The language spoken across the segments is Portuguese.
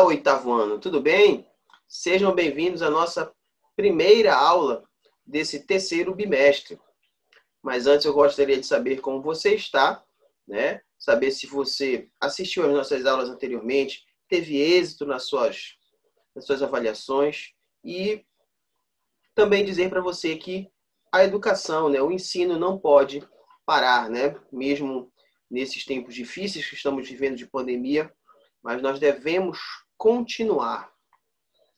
Olá, oitavo ano, tudo bem? Sejam bem-vindos à nossa primeira aula desse terceiro bimestre. Mas antes eu gostaria de saber como você está, né? Saber se você assistiu às nossas aulas anteriormente, teve êxito nas suas avaliações e também dizer para você que a educação, né, o ensino não pode parar, né? Mesmo nesses tempos difíceis que estamos vivendo de pandemia, mas nós devemos continuar.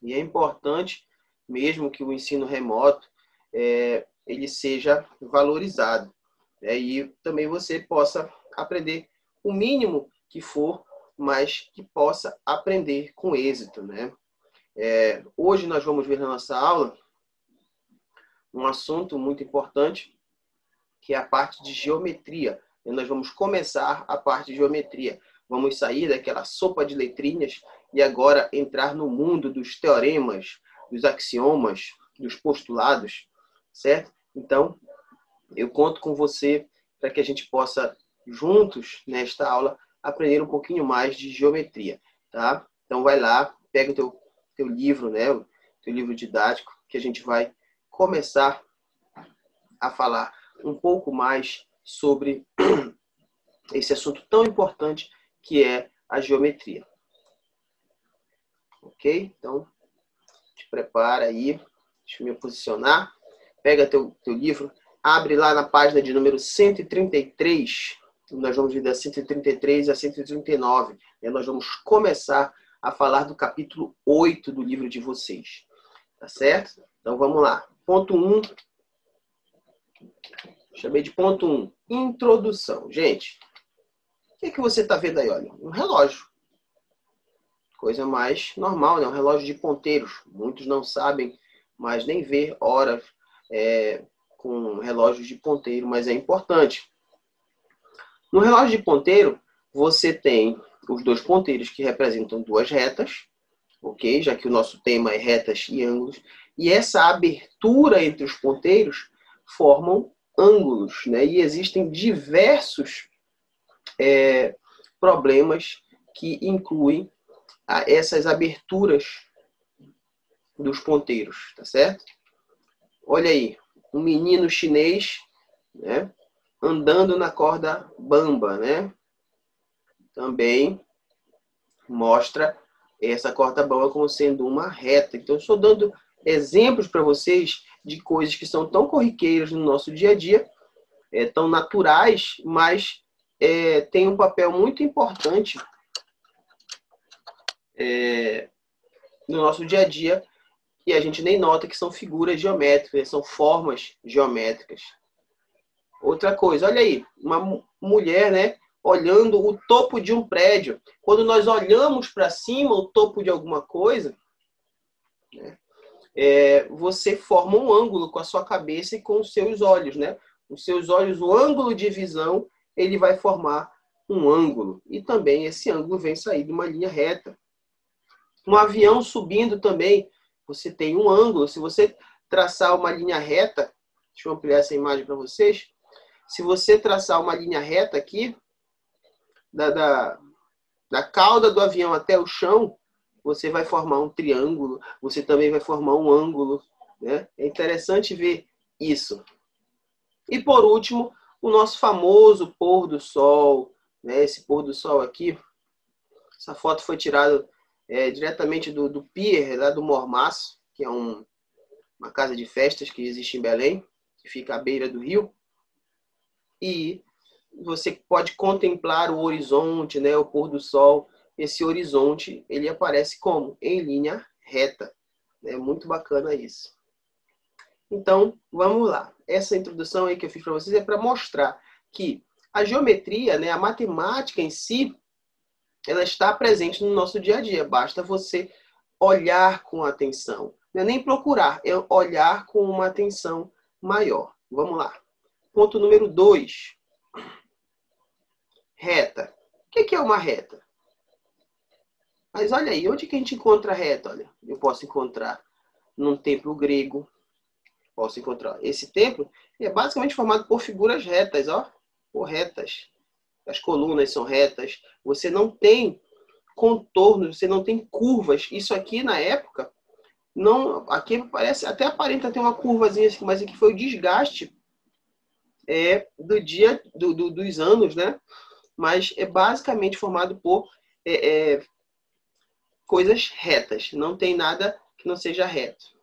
E é importante, mesmo que o ensino remoto ele seja valorizado. E também você possa aprender o mínimo que for, mas que possa aprender com êxito, né? Hoje nós vamos ver na nossa aula um assunto muito importante, que é a parte de geometria. E nós vamos começar a parte de geometria. Vamos sair daquela sopa de letrinhas e agora entrar no mundo dos teoremas, dos axiomas, dos postulados, certo? Então, eu conto com você para que a gente possa, juntos, nesta aula, aprender um pouquinho mais de geometria, tá? Então, vai lá, pega o teu livro, né? O teu livro didático, que a gente vai começar a falar um pouco mais sobre esse assunto tão importante que é a geometria. Ok? Então, te prepara aí. Deixa eu me posicionar. Pega teu livro, abre lá na página de número 133. Nós vamos ver da 133 a 139. E nós vamos começar a falar do capítulo 8 do livro de vocês. Tá certo? Então, vamos lá. Ponto 1. Chamei de ponto 1. Introdução. Gente, o que você está vendo aí? Olha, um relógio. Coisa mais normal, né? Um relógio de ponteiros. Muitos não sabem, mas nem ver horas com relógios de ponteiro, mas é importante. No relógio de ponteiro, você tem os dois ponteiros que representam duas retas, ok? Já que o nosso tema é retas e ângulos. E essa abertura entre os ponteiros formam ângulos, né? E existem diversos problemas que incluem essas aberturas dos ponteiros, tá certo? Olha aí, um menino chinês, né, andando na corda bamba, né? Também mostra essa corda bamba como sendo uma reta. Então, eu estou dando exemplos para vocês de coisas que são tão corriqueiras no nosso dia a dia, tão naturais, mas tem um papel muito importante no nosso dia a dia, e a gente nem nota que são figuras geométricas, são formas geométricas. Outra coisa, olha aí, uma mulher, né, olhando o topo de um prédio. Quando nós olhamos para cima, o topo de alguma coisa, né, você forma um ângulo com a sua cabeça e com os seus olhos, né? Os seus olhos, o ângulo de visão, ele vai formar um ângulo. E também esse ângulo vem sair de uma linha reta. Um avião subindo também, você tem um ângulo. Se você traçar uma linha reta, deixa eu ampliar essa imagem para vocês. Se você traçar uma linha reta aqui, da cauda do avião até o chão, você vai formar um triângulo, você também vai formar um ângulo, né? É interessante ver isso. E por último, o nosso famoso pôr do sol, né? Esse pôr do sol aqui, essa foto foi tirada diretamente do pier, lá do Mormaço, que é uma casa de festas que existe em Belém, que fica à beira do rio. E você pode contemplar o horizonte, né, o pôr do sol. Esse horizonte, ele aparece como? Em linha reta. É muito bacana isso. Então, vamos lá. Essa introdução aí que eu fiz para vocês é para mostrar que a geometria, né, a matemática em si, ela está presente no nosso dia a dia. Basta você olhar com atenção. Não é nem procurar, é olhar com uma atenção maior. Vamos lá. Ponto número 2. Reta. O que é uma reta? Mas olha aí, onde que a gente encontra a reta? Olha, eu posso encontrar num templo grego. Posso encontrar. Esse templo é basicamente formado por figuras retas, ó. Por retas. As colunas são retas. Você não tem contornos, você não tem curvas. Isso aqui, na época, não, aqui parece, até aparenta ter uma curvazinha assim, mas aqui foi o desgaste do dia, dos anos, né? Mas é basicamente formado por coisas retas. Não tem nada que não seja reto.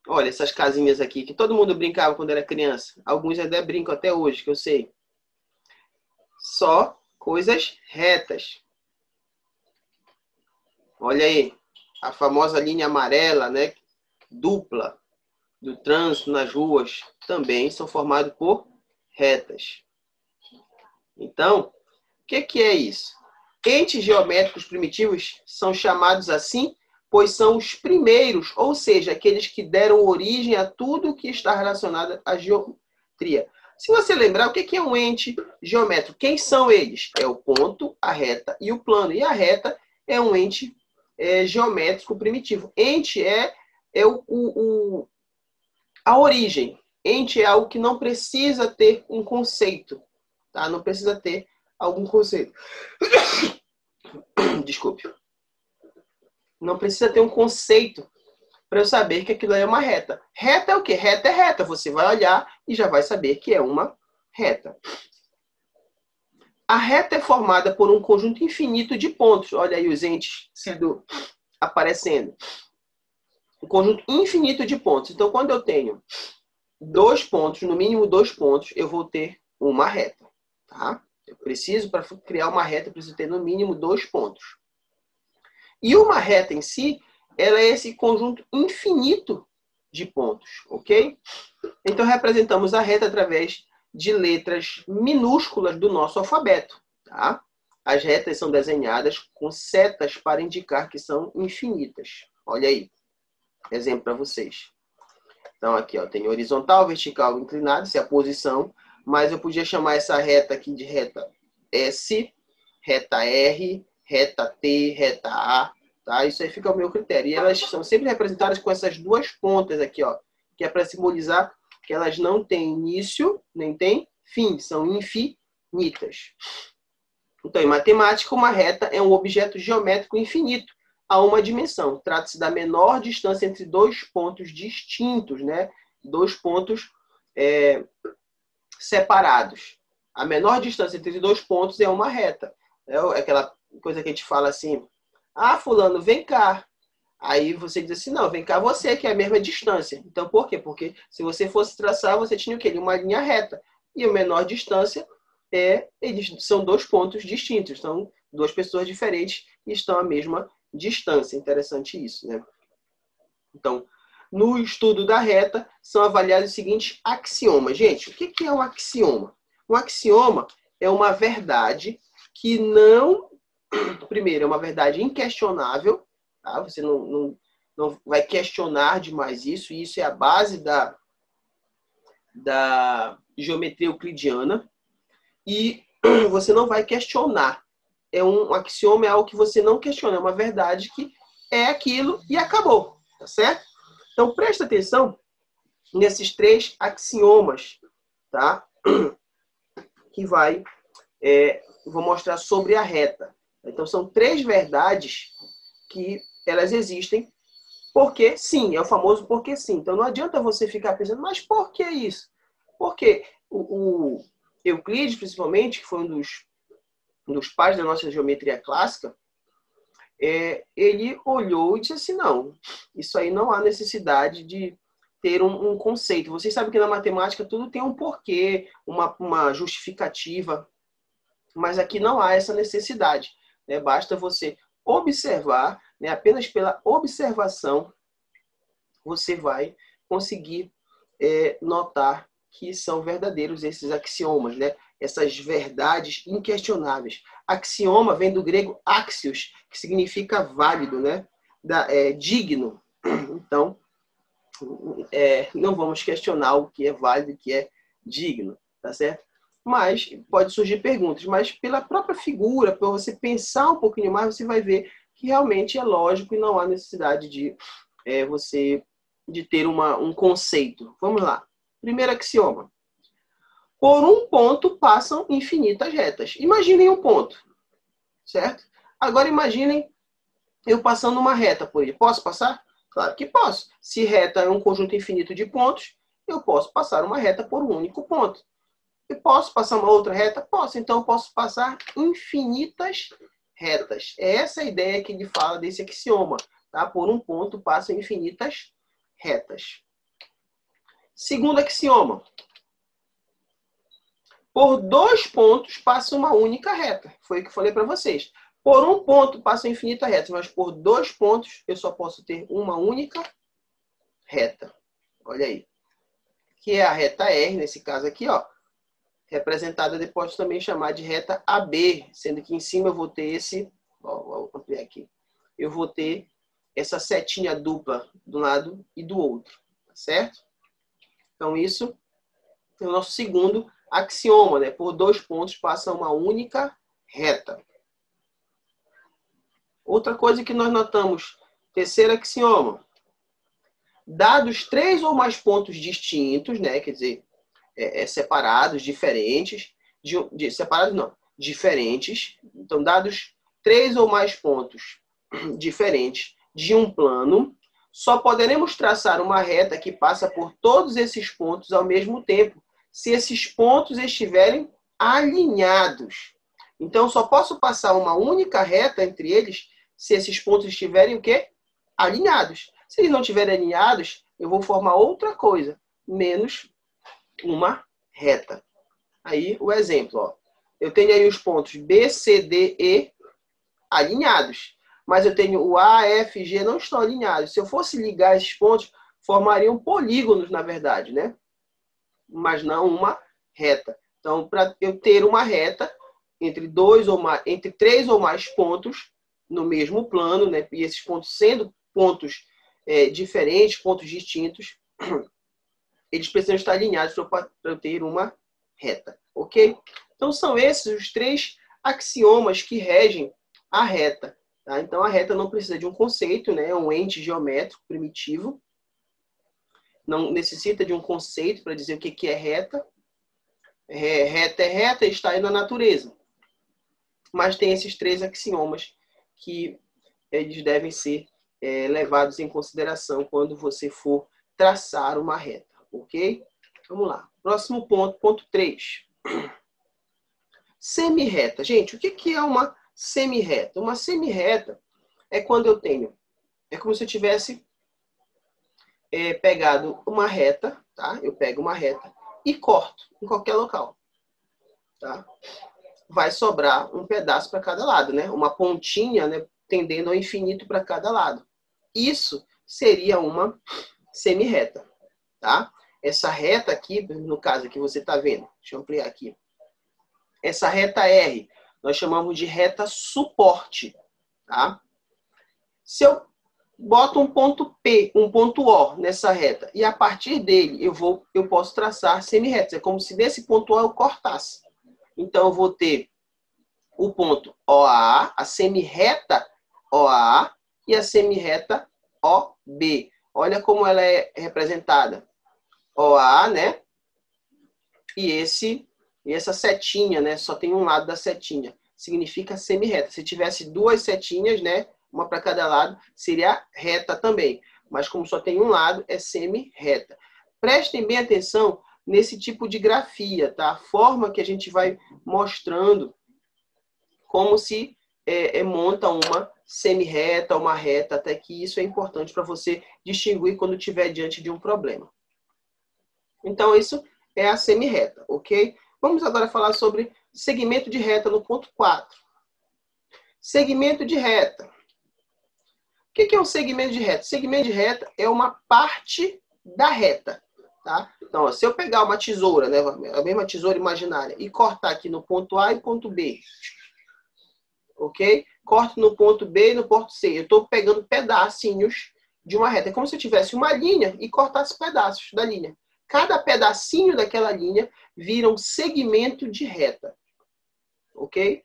Olha essas casinhas aqui, que todo mundo brincava quando era criança. Alguns ainda brincam até hoje, que eu sei. Só coisas retas. Olha aí, a famosa linha amarela, né? Dupla do trânsito nas ruas, também são formados por retas. Então, o que é isso? Entes geométricos primitivos são chamados assim, pois são os primeiros, ou seja, aqueles que deram origem a tudo que está relacionado à geometria. Se você lembrar, o que é um ente geométrico? Quem são eles? É o ponto, a reta e o plano. E a reta é um ente geométrico primitivo. Ente é a origem. Ente é algo que não precisa ter um conceito. Tá? Não precisa ter algum conceito. Desculpe. Não precisa ter um conceito para eu saber que aquilo é uma reta. Reta é o quê? Reta é reta. Você vai olhar e já vai saber que é uma reta. A reta é formada por um conjunto infinito de pontos. Olha aí os entes aparecendo. Um conjunto infinito de pontos. Então, quando eu tenho 2 pontos, no mínimo 2 pontos, eu vou ter uma reta. Tá? Eu preciso, para criar uma reta, eu preciso ter no mínimo 2 pontos. E uma reta em si, ela é esse conjunto infinito de pontos, ok? Então, representamos a reta através de letras minúsculas do nosso alfabeto, tá? As retas são desenhadas com setas para indicar que são infinitas. Olha aí, exemplo para vocês. Então, aqui, ó, tem horizontal, vertical, inclinado, essa é a posição, mas eu podia chamar essa reta aqui de reta S, reta R, reta T, reta A, tá? Isso aí fica o meu critério. E elas são sempre representadas com essas 2 pontas aqui, ó, que é para simbolizar que elas não têm início, nem têm fim, são infinitas. Então, em matemática, uma reta é um objeto geométrico infinito a uma dimensão. Trata-se da menor distância entre 2 pontos distintos, né? 2 pontos separados. A menor distância entre 2 pontos é uma reta. É aquela coisa que a gente fala assim, ah, fulano, vem cá. Aí você diz assim, não, vem cá você, que é a mesma distância. Então, por quê? Porque se você fosse traçar, você tinha o quê? Uma linha reta. E a menor distância eles são 2 pontos distintos. São 2 pessoas diferentes e estão à mesma distância. Interessante isso, né? Então, no estudo da reta, são avaliados os seguintes axiomas. Gente, o que é um axioma? Um axioma é uma verdade que não... Primeiro, é uma verdade inquestionável. Tá? Você não vai questionar demais isso. E isso é a base da geometria euclidiana. E você não vai questionar. Um axioma é algo que você não questiona. É uma verdade que é aquilo e acabou. Tá certo? Então, presta atenção nesses 3 axiomas, tá? Que vou mostrar sobre a reta. Então, são 3 verdades que elas existem porque sim, é o famoso porque sim. Então, não adianta você ficar pensando, mas por que isso? Porque o Euclides, principalmente, que foi um dos pais da nossa geometria clássica, ele olhou e disse assim, não, isso aí não há necessidade de ter um conceito. Vocês sabem que na matemática tudo tem um porquê, uma justificativa, mas aqui não há essa necessidade. Né? Basta você observar, né? Apenas pela observação você vai conseguir notar que são verdadeiros esses axiomas, né? Essas verdades inquestionáveis. Axioma vem do grego axios, que significa válido, né? Digno. Então, não vamos questionar o que é válido e o que é digno, tá certo? Mas pode surgir perguntas, mas pela própria figura, para você pensar um pouquinho mais, você vai ver que realmente é lógico e não há necessidade de você ter um conceito. Vamos lá. Primeiro axioma. Por um ponto passam infinitas retas. Imaginem um ponto. certo? Agora imaginem eu passando uma reta por ele. Posso passar? Claro que posso. Se reta é um conjunto infinito de pontos, eu posso passar uma reta por um único ponto. Eu posso passar uma outra reta? Posso. Então, eu posso passar infinitas retas. É essa a ideia que ele fala desse axioma. Tá? Por um ponto, passam infinitas retas. Segundo axioma. Por 2 pontos, passa uma única reta. Foi o que eu falei para vocês. Por um ponto, passa infinita reta, mas por 2 pontos, eu só posso ter uma única reta. Olha aí. Que é a reta R, nesse caso aqui, ó. Representada, depois também chamar de reta AB, sendo que em cima eu vou ter esse, ó, vou ampliar aqui. Eu vou ter essa setinha dupla do lado e do outro, tá certo? Então isso é o nosso segundo axioma, né? Por 2 pontos passa uma única reta. Outra coisa que nós notamos, terceiro axioma. Dados 3 ou mais pontos distintos, né? Quer dizer, separados, diferentes, separados não, diferentes. Então, dados 3 ou mais pontos diferentes de um plano, só poderemos traçar uma reta que passa por todos esses pontos ao mesmo tempo, se esses pontos estiverem alinhados. Então, só posso passar uma única reta entre eles se esses pontos estiverem o quê? Alinhados. Se eles não estiverem alinhados, eu vou formar outra coisa, menos uma reta. Aí o exemplo, ó. Eu tenho aí os pontos B, C, D, E alinhados. Mas eu tenho o A, F, G não estão alinhados. Se eu fosse ligar esses pontos, formariam polígonos, na verdade, né? Mas não uma reta. Então, para eu ter uma reta entre 3 ou mais pontos no mesmo plano, né? E esses pontos sendo pontos diferentes, pontos distintos, eles precisam estar alinhados para eu ter uma reta, ok? Então, são esses os 3 axiomas que regem a reta. Tá? Então, a reta não precisa de um conceito, né? É um ente geométrico primitivo. Não necessita de um conceito para dizer o que é reta. Reta é reta e está aí na natureza. Mas tem esses 3 axiomas que eles devem ser levados em consideração quando você for traçar uma reta, ok? Vamos lá. Próximo ponto, ponto 3. Semirreta. Gente, o que é uma semirreta? Uma semirreta é quando eu tenho... É como se eu tivesse pegado uma reta, tá? Eu pego uma reta e corto em qualquer local, tá? Vai sobrar um pedaço para cada lado, né? Uma pontinha, né, tendendo ao infinito para cada lado. Isso seria uma semirreta, tá? Essa reta aqui, no caso que você está vendo, deixa eu ampliar aqui. Essa reta R, nós chamamos de reta suporte, tá? Se eu boto um ponto P, um ponto O nessa reta, e a partir dele eu posso traçar semirretas. É como se desse ponto O eu cortasse. Então, eu vou ter o ponto OA, a semirreta OA e a semirreta OB. Olha como ela é representada. OA, né? E essa setinha, né? Só tem um lado da setinha. Significa semirreta. Se tivesse 2 setinhas, né? Uma para cada lado, seria reta também. Mas como só tem um lado, é semirreta. Prestem bem atenção nesse tipo de grafia, tá? A forma que a gente vai mostrando como se monta uma semirreta, uma reta, até que isso é importante para você distinguir quando estiver diante de um problema. Então, isso é a semirreta, ok? Vamos agora falar sobre segmento de reta no ponto 4. Segmento de reta. O que é um segmento de reta? Segmento de reta é uma parte da reta. Tá? Então, ó, se eu pegar uma tesoura, né, a mesma tesoura imaginária, e cortar aqui no ponto A e ponto B, ok? Corto no ponto B e no ponto C. Eu estou pegando pedacinhos de uma reta. É como se eu tivesse uma linha e cortasse pedaços da linha. Cada pedacinho daquela linha vira um segmento de reta, ok?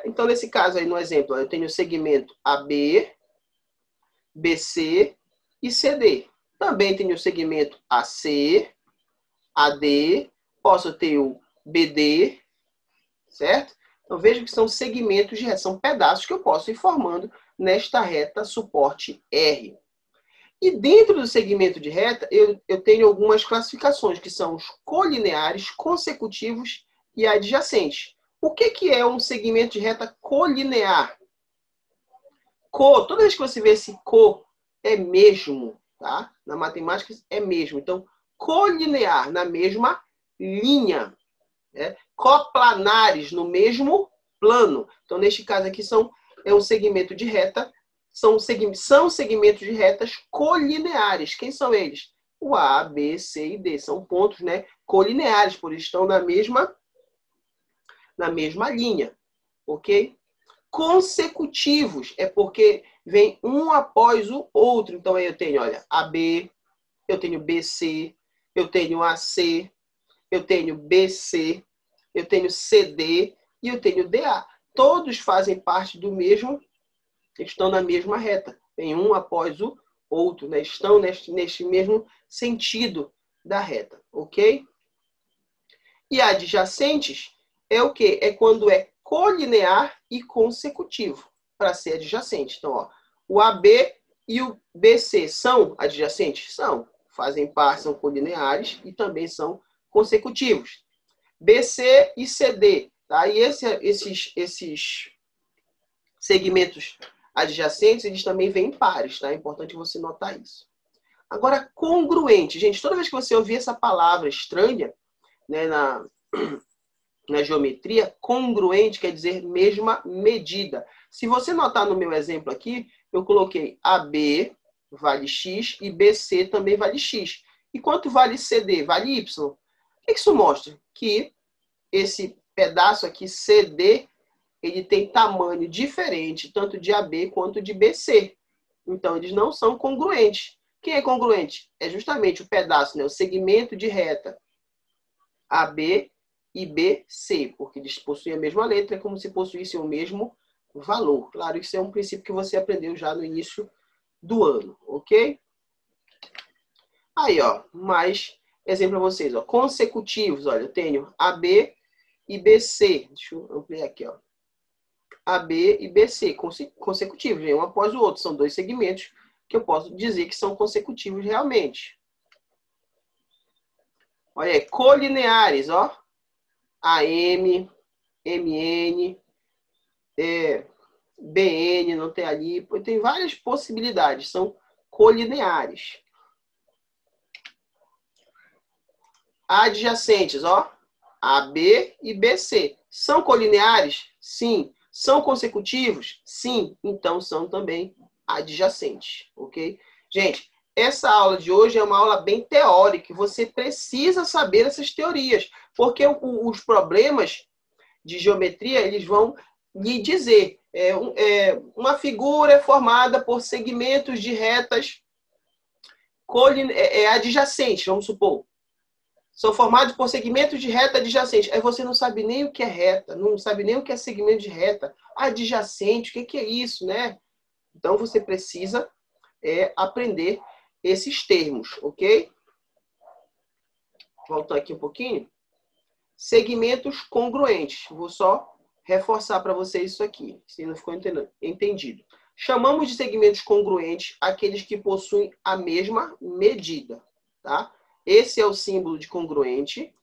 Então, nesse caso aí, no exemplo, eu tenho o segmento AB, BC e CD. Também tenho o segmento AC, AD, posso ter o BD, certo? Então, veja que são segmentos de reta, são pedaços que eu posso ir formando nesta reta suporte R. E dentro do segmento de reta, eu tenho algumas classificações, que são os colineares, consecutivos e adjacentes. O que é um segmento de reta colinear? Toda vez que você vê esse é mesmo, tá? Na matemática é mesmo. Então, colinear, na mesma linha. Né? Coplanares, no mesmo plano. Então, neste caso aqui, é um segmento de reta, são segmentos de retas colineares. Quem são eles? O A, B, C e D. São pontos, né, colineares, por isso estão na mesma linha. Ok? Consecutivos é porque vem um após o outro. Então, aí eu tenho, olha, AB, eu tenho BC, eu tenho AC, eu tenho BC, eu tenho CD e eu tenho DA. Todos fazem parte do mesmo, estão na mesma reta. Vem um após o outro, né? Estão neste mesmo sentido da reta, ok? E adjacentes é o quê? É quando é colinear e consecutivo para ser adjacente. Então, ó, o AB e o BC são adjacentes? São. Fazem parte, são colineares e também são consecutivos. BC e CD. Tá? E esses segmentos adjacentes, eles também vêm em pares. Tá? É importante você notar isso. Agora, congruente. Gente, toda vez que você ouvir essa palavra estranha, né, na geometria, congruente quer dizer mesma medida. Se você notar no meu exemplo aqui, eu coloquei AB vale X e BC também vale X. E quanto vale CD? Vale Y. O que isso mostra? Que esse pedaço aqui, CD, ele tem tamanho diferente, tanto de AB quanto de BC. Então, eles não são congruentes. Quem é congruente? É justamente o pedaço, né, o segmento de reta AB e BC, porque eles possuem a mesma letra, é como se possuíssem o mesmo valor. Claro, isso é um princípio que você aprendeu já no início do ano, ok? Aí, ó, mais exemplo para vocês, ó, consecutivos, olha, eu tenho AB e BC, deixa eu ampliar aqui, ó, AB e BC, consecutivos, um após o outro, são dois segmentos que eu posso dizer que são consecutivos realmente. Olha aí, colineares, ó, AM, MN, BN, não tem ali, tem várias possibilidades, são colineares. Adjacentes, ó, AB e BC. São colineares? Sim. São consecutivos? Sim. Então, são também adjacentes, ok? Gente, essa aula de hoje é uma aula bem teórica. Você precisa saber essas teorias, porque os problemas de geometria, eles vão lhe dizer, uma figura é formada por segmentos de retas adjacentes, vamos supor. São formados por segmentos de reta adjacente. Aí você não sabe nem o que é reta, não sabe nem o que é segmento de reta. Adjacente, o que é isso, né? Então, você precisa aprender esses termos, ok? Voltando aqui um pouquinho. Segmentos congruentes. Vou só reforçar para vocês isso aqui, se não ficou entendido. Chamamos de segmentos congruentes aqueles que possuem a mesma medida, tá? Esse é o símbolo de congruente,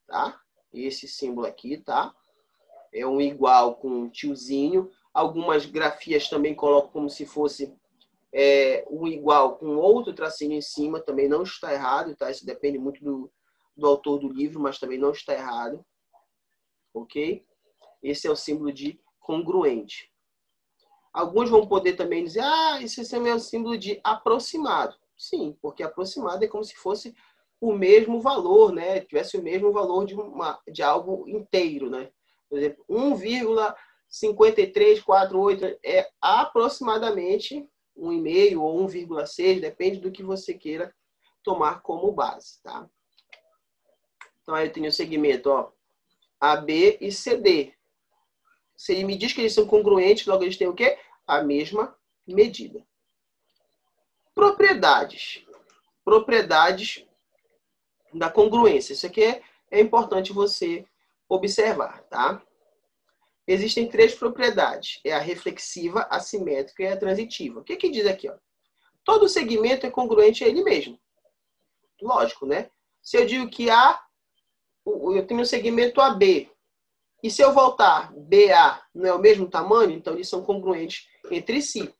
tá? Esse símbolo aqui, tá? É um igual com um tiozinho. Algumas grafias também colocam como se fosse um igual com outro tracinho em cima. Também não está errado, tá? Isso depende muito do autor do livro, mas também não está errado. Ok? Esse é o símbolo de congruente. Alguns vão poder também dizer, esse é o símbolo de aproximado. Sim, porque aproximado é como se fosse o mesmo valor, né? Tivesse o mesmo valor de algo inteiro, né? Por exemplo, 1,5348 é aproximadamente 1,5 ou 1,6, depende do que você queira tomar como base, tá? Então, aí eu tenho o segmento, ó, AB e CD. Se ele me diz que eles são congruentes, logo eles têm o quê? A mesma medida. Propriedades. Propriedades da congruência. Isso aqui é importante você observar, tá? existem três propriedades. É a reflexiva, a simétrica e a transitiva. O que que diz aqui? Ó? Todo segmento é congruente a ele mesmo. Lógico, né? Se eu digo que eu tenho um segmento AB, e se eu voltar BA não é o mesmo tamanho, então eles são congruentes entre si.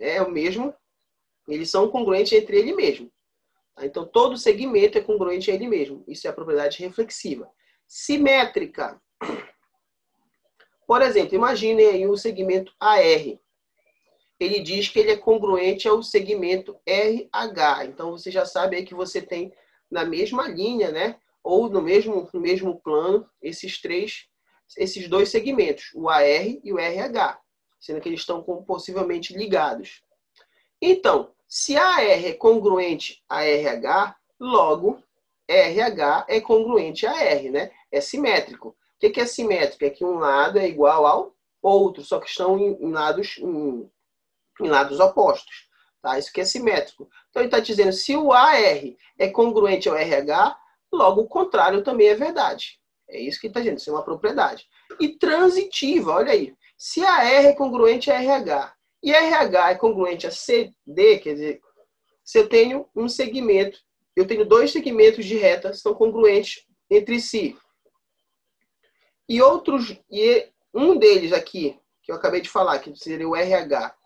É o mesmo, eles são congruentes entre ele mesmo. Então, todo segmento é congruente a ele mesmo. Isso é a propriedade reflexiva. Simétrica. Por exemplo, imagine aí o segmento AR. Ele diz que ele é congruente ao segmento RH. Então, você já sabe aí que você tem na mesma linha, né? Ou no mesmo plano, esses dois segmentos, o AR e o RH, sendo que eles estão possivelmente ligados. Então, se AR é congruente a RH, logo RH é congruente a R, né? É simétrico. O que é simétrico? É que um lado é igual ao outro, só que estão em lados opostos. Tá? Isso que é simétrico. Então, ele está dizendo, se o AR é congruente ao RH, logo o contrário também é verdade. É isso que ele está dizendo, isso é uma propriedade. E transitiva, olha aí. Se AR é congruente a RH e RH é congruente a CD, quer dizer, se eu tenho um segmento, eu tenho dois segmentos de reta que estão congruentes entre si. E um deles aqui, que eu acabei de falar, que seria o RH,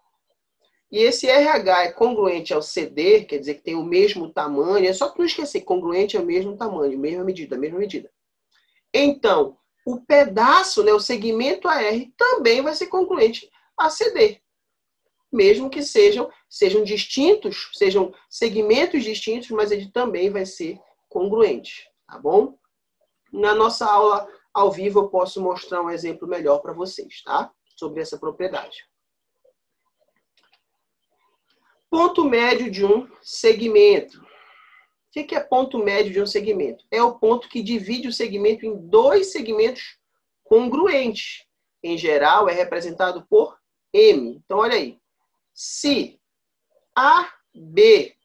e esse RH é congruente ao CD, quer dizer que tem o mesmo tamanho, é só para não esquecer, congruente é o mesmo tamanho, mesma medida. Então, o pedaço, né, o segmento AR, também vai ser congruente a CD. Mesmo que sejam distintos, sejam segmentos distintos, mas ele também vai ser congruente, tá bom? Na nossa aula ao vivo eu posso mostrar um exemplo melhor para vocês, tá? Sobre essa propriedade. Ponto médio de um segmento. O que é ponto médio de um segmento? É o ponto que divide o segmento em dois segmentos congruentes. Em geral, é representado por M. Então, olha aí. Se AB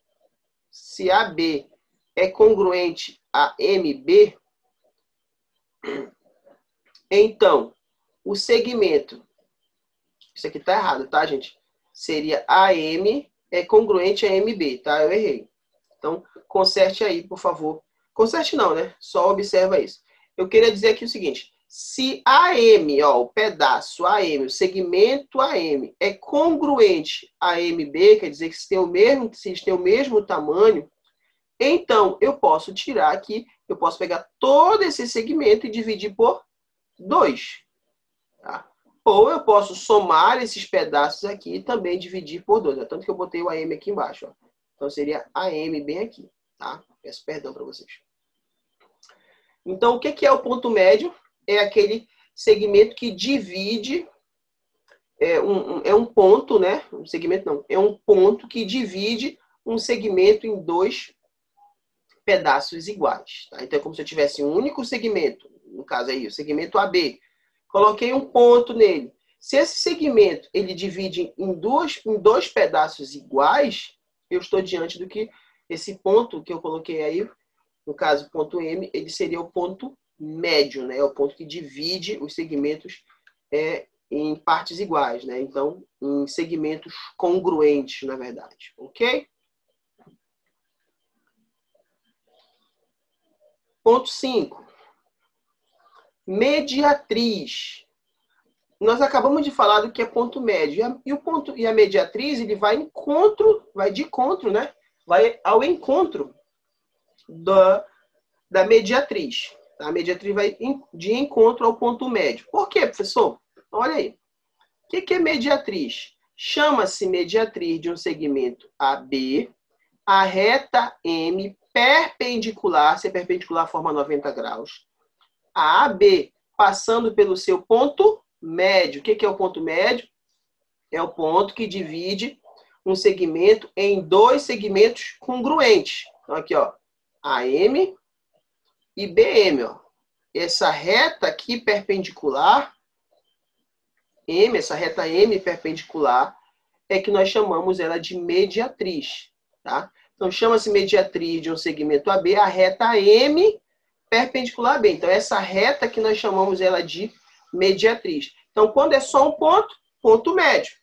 é congruente a MB, então, o segmento, isso aqui está errado, tá, gente? Seria AM é congruente a MB, tá? Eu errei. Então, conserte aí, por favor. Conserte não, né? Só observa isso. Eu queria dizer aqui o seguinte, se AM, ó, o pedaço AM, o segmento AM é congruente a MB, quer dizer que se tem o mesmo tamanho, então eu posso tirar aqui, eu posso pegar todo esse segmento e dividir por 2. Tá? Ou eu posso somar esses pedaços aqui e também dividir por 2. Tanto que eu botei o AM aqui embaixo. Ó. Então seria AM bem aqui. Tá? Peço perdão para vocês. Então, o que é o ponto médio? É aquele segmento que divide, é um ponto, né? Um segmento não, é um ponto que divide um segmento em dois pedaços iguais. Tá? Então, é como se eu tivesse um único segmento, no caso aí, o segmento AB. Coloquei um ponto nele. Se esse segmento ele divide em dois pedaços iguais, eu estou diante do que esse ponto que eu coloquei aí, no caso, ponto M, ele seria o ponto médio, né? É o ponto que divide os segmentos em partes iguais, né? Então, em segmentos congruentes, na verdade. Ok? Ponto 5. Mediatriz. Nós acabamos de falar do que é ponto médio. E a mediatriz, ele vai de encontro, né? Vai ao encontro da mediatriz. A mediatriz vai de encontro ao ponto médio. Por quê, professor? Olha aí. O que é mediatriz? Chama-se mediatriz de um segmento AB, a reta M perpendicular, se é perpendicular, forma 90 graus, a AB passando pelo seu ponto médio. O que é o ponto médio? É o ponto que divide um segmento em dois segmentos congruentes. Então, aqui, ó, AM e BM. Ó. Essa reta aqui perpendicular, M, essa reta M perpendicular, é que nós chamamos ela de mediatriz. Tá? Então, chama-se mediatriz de um segmento AB, a reta M perpendicular a B. Então, essa reta que nós chamamos ela de mediatriz. Então, quando é só um ponto, ponto médio.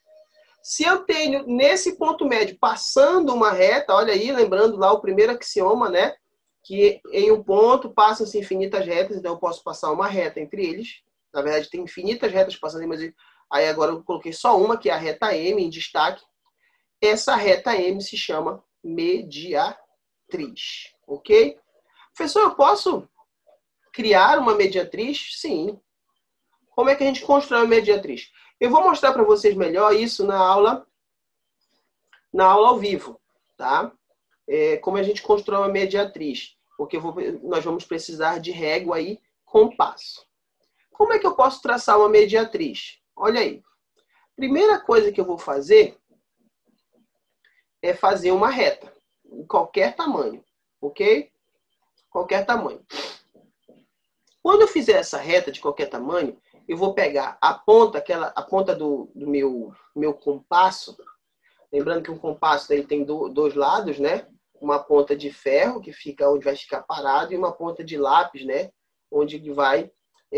Se eu tenho nesse ponto médio passando uma reta, olha aí, lembrando lá o primeiro axioma, né? Que em um ponto passam-se infinitas retas, então eu posso passar uma reta entre eles. Na verdade, tem infinitas retas passando, mas aí agora eu coloquei só uma, que é a reta M, em destaque. Essa reta M se chama mediatriz, ok? Professor, eu posso criar uma mediatriz? Sim. Como é que a gente constrói uma mediatriz? Eu vou mostrar para vocês melhor isso na aula ao vivo, tá? Como a gente constrói uma mediatriz, porque nós vamos precisar de régua e compasso. Como é que eu posso traçar uma mediatriz? Olha aí. Primeira coisa que eu vou fazer é fazer uma reta, em qualquer tamanho, ok? Qualquer tamanho. Quando eu fizer essa reta de qualquer tamanho, eu vou pegar a ponta, a ponta do meu compasso. Lembrando que um compasso daí tem dois lados, né? Uma ponta de ferro, que fica onde vai ficar parado, e uma ponta de lápis, né? Onde ele vai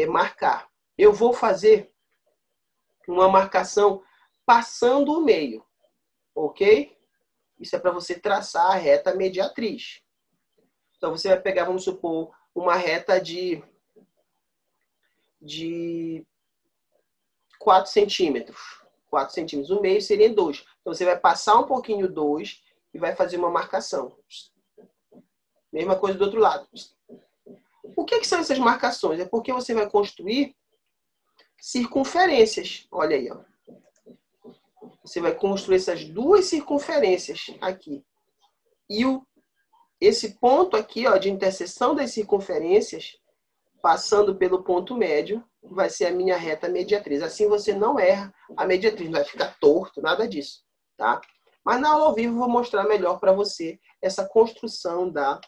marcar. Eu vou fazer uma marcação passando o meio, ok? Isso é para você traçar a reta mediatriz. Então, você vai pegar, vamos supor, uma reta de 4 centímetros. 4 centímetros. O meio seria 2. Então, você vai passar um pouquinho 2 e vai fazer uma marcação. Mesma coisa do outro lado. O que são essas marcações? É porque você vai construir circunferências. Olha aí, ó. Você vai construir essas duas circunferências aqui. E esse ponto aqui, ó, de interseção das circunferências, passando pelo ponto médio, vai ser a minha reta mediatriz. Assim você não erra a mediatriz, não vai ficar torto, nada disso, tá? Mas na aula ao vivo eu vou mostrar melhor para você essa construção da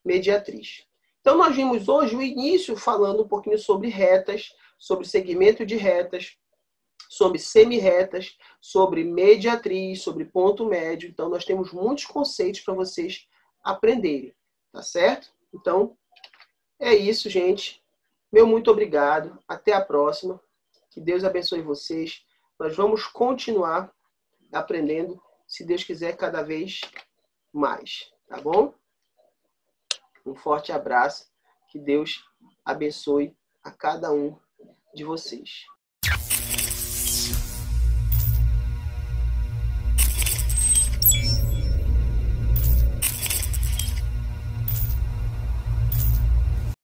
mediatriz. Então nós vimos hoje o início falando um pouquinho sobre retas, sobre segmento de retas, sobre semi-retas, sobre mediatriz, sobre ponto médio. Então nós temos muitos conceitos para vocês aprenderem, tá certo? Então é isso, gente. Meu muito obrigado. Até a próxima. Que Deus abençoe vocês. Nós vamos continuar aprendendo, se Deus quiser, cada vez mais. Tá bom? Um forte abraço. Que Deus abençoe a cada um de vocês.